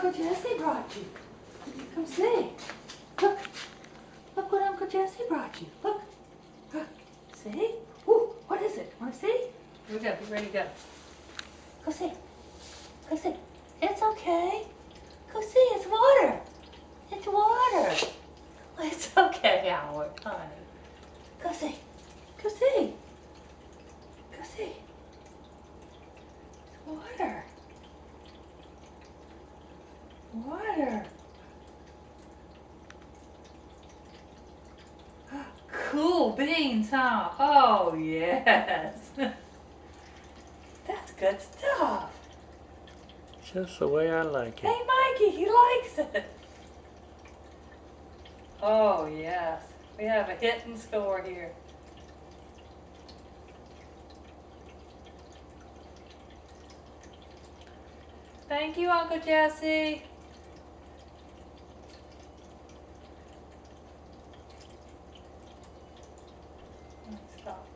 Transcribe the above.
Uncle Jesse brought you. Come see. Look. Look what Uncle Jesse brought you. Look. See? Ooh, what is it? Want to see? Here we go. Get ready to go. Go see. Go see. It's okay. Go see. It's water. It's water. It's okay, Howard, honey. Go see. Go see. Go see. It's water. Water. Cool beans, huh? Oh, yes. That's good stuff. Just the way I like it. Hey, Mikey, he likes it. Oh, yes. We have a hit and score here. Thank you, Uncle Jesse. Stop.